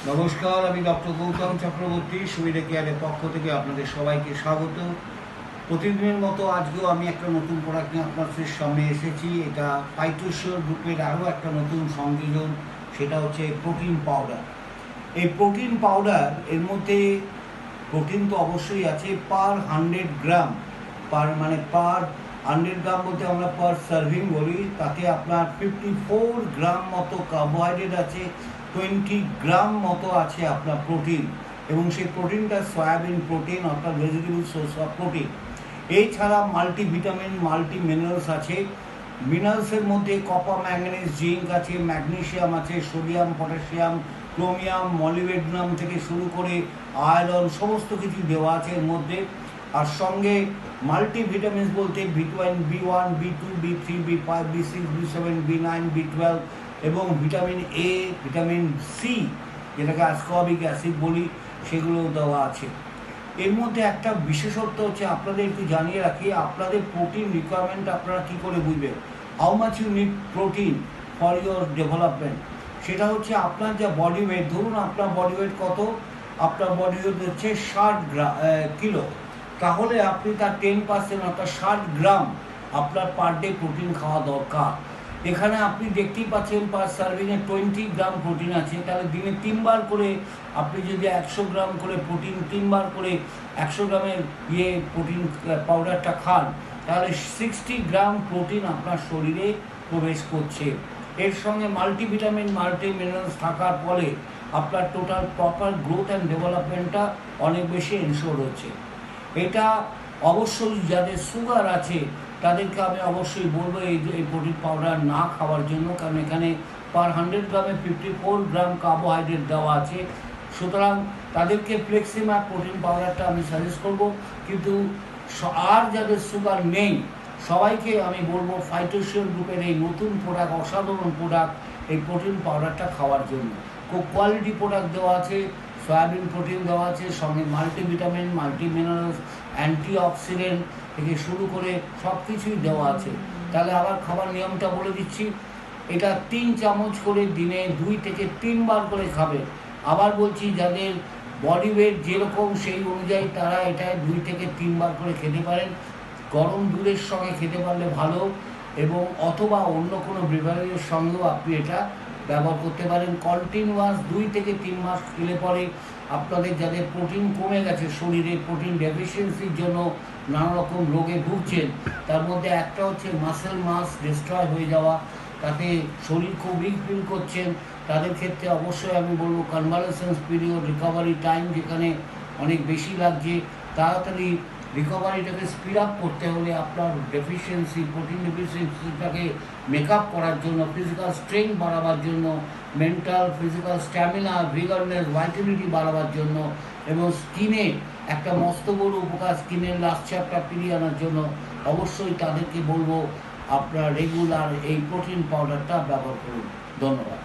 নমস্কার, আমি ডক্টর গৌতম চক্রবর্তী, সুবিধা কেয়ারের পক্ষ থেকে আপনাদের সবাইকে স্বাগত। প্রতিদিনের মতো আজকেও আমি একটা নতুন প্রোডাক্ট নিয়ে আপনাদের সামনে এসেছি। এটা ফাইটোশিওর গ্রুপের আরও একটা নতুন সংযোজন, সেটা হচ্ছে প্রোটিন পাউডার। এই প্রোটিন পাউডার এর মধ্যে প্রোটিন তো অবশ্যই আছে, পার 100 গ্রাম, পার 100 গ্রাম বলতে আমরা পার সার্ভিং বলি, তাতে আপনার 54 গ্রাম মতো কার্বোহাইড্রেট আছে, 20 গ্রাম মতো আছে আপনার প্রোটিন, এবং সেই প্রোটিনটা সয়াবিন প্রোটিন অর্থাৎ ভেজিটেবল সোর্স অফ প্রোটিন। এছাড়া মাল্টিভিটামিন, মাল্টি মিনারেলস আছে। মিনারেলসের মধ্যে কপার, ম্যাঙ্গানিজ, জিঙ্ক আছে, ম্যাগনেসিয়াম আছে, সোডিয়াম, পটাশিয়াম, ক্রোমিয়াম, মলিবেডনাম থেকে শুরু করে আয়রন সমস্ত কিছু দেওয়া আছে এর মধ্যে। আর সঙ্গে মাল্টিভিটামিনস বলতে vitamin B1, B2, B3, B5, B6, B7, B9, B12 এবং ভিটামিন এ, ভিটামিন সি, যেটাকে অ্যাসকর্বিক অ্যাসিড বলি, সেগুলো দেওয়া আছে। এর মধ্যে একটা বিশেষত্ব হচ্ছে, আপনাদের একটু জানিয়ে রাখি, আপনাদের প্রোটিন রিকোয়ারমেন্ট আপনারা কী করে বুঝবেন, how much you need protein for your development. সেটা হচ্ছে আপনার যা বডি ওয়েট, ধরুন আপনার বডি ওয়েট কত, আপনার বডি ওয়েট হচ্ছে 60 কিলো, তাহলে আপনি তার 10% অর্থাৎ 60 গ্রাম আপনার পার ডে প্রোটিন খাওয়া দরকার। এখানে আপনি দেখতেই পাচ্ছেন পার সার্ভিংয়ে 20 গ্রাম প্রোটিন আছে, তাহলে দিনে 3 বার করে আপনি যদি 100 গ্রাম করে প্রোটিন, 3 বার করে 100 গ্রামের প্রোটিন পাউডারটা খান, তাহলে 60 গ্রাম প্রোটিন আপনার শরীরে প্রবেশ করছে। এর সঙ্গে মাল্টিভিটামিন, মাল্টি মিনারেলস থাকার ফলে আপনার টোটাল প্রপার গ্রোথ অ্যান্ড ডেভেলপমেন্টটা অনেক বেশি এনশোর হচ্ছে। এটা অবশ্যই যাদের সুগার আছে তাদেরকে আমি অবশ্যই বলবো এই প্রোটিন পাউডার না খাওয়ার জন্য, কারণ এখানে পার 100 গ্রামে 54 গ্রাম কার্বোহাইড্রেট দেওয়া আছে। সুতরাং তাদেরকে ফ্লেক্সিম্যাপ প্রোটিন পাউডারটা আমি সাজেস্ট করব। কিন্তু আর যাদের সুগার নেই সবাইকে আমি বলবো ফাইটোশিওর গ্রুপের এই নতুন প্রোডাক্ট, অসাধারণ প্রোডাক্ট, এই প্রোটিন পাউডারটা খাওয়ার জন্য। খুব কোয়ালিটি প্রোডাক্ট দেওয়া আছে, সয়াবিন প্রোটিন দেওয়া আছে, সঙ্গে মাল্টিভিটামিন, মাল্টি মিনারেলস, অ্যান্টিঅক্সিডেন্ট থেকে শুরু করে সব কিছুই দেওয়া আছে। তাহলে আবার খাবার নিয়মটা বলে দিচ্ছি, এটা 3 চামচ করে দিনে 2 থেকে 3 বার করে খাবে। আবার বলছি, যাদের বডি ওয়েট যেরকম সেই অনুযায়ী তারা এটা 2 থেকে 3 বার করে খেতে পারেন। গরম দুধের সঙ্গে খেতে পারলে ভালো, এবং অথবা অন্য কোনো বিভাগের সঙ্গেও আপনি এটা ব্যবহার করতে পারেন। কন্টিনিউয়াস 2 থেকে 3 মাস খেলে পরে আপনাদের যাদের প্রোটিন কমে গেছে শরীরে, প্রোটিন ডেফিসিয়েন্সির জন্য নানা রকম রোগে ভুগছেন, তার মধ্যে একটা হচ্ছে মাসেল মাস ডিস্ট্রয় হয়ে যাওয়া, তাতে শরীর খুব উইক ফিল করছেন, তাদের ক্ষেত্রে অবশ্যই আমি বলবো কনভালসেন্স পিরিয়ড, রিকভারি টাইম যেখানে অনেক বেশি লাগছে, তাড়াতাড়ি রিকভারিটাকে স্পিড আপ করতে হলে আপনার ডেফিসিয়েন্সি, প্রোটিন ডেফিসিয়েন্সিটাকে মেকআপ করার জন্য, ফিজিক্যাল স্ট্রেংথ বাড়াবার জন্য, মেন্টাল ফিজিক্যাল স্ট্যামিনা, ভিগারনেস, ভাইটালিটি বাড়াবার জন্য, এবং স্কিনে একটা মস্ত বড় উপকার, স্কিনের লাচ্ছাপটা ফিরিয়ে আনার জন্য অবশ্যই তাদেরকে বলবো আপনারা রেগুলার এই প্রোটিন পাউডারটা ব্যবহার করুন। ধন্যবাদ।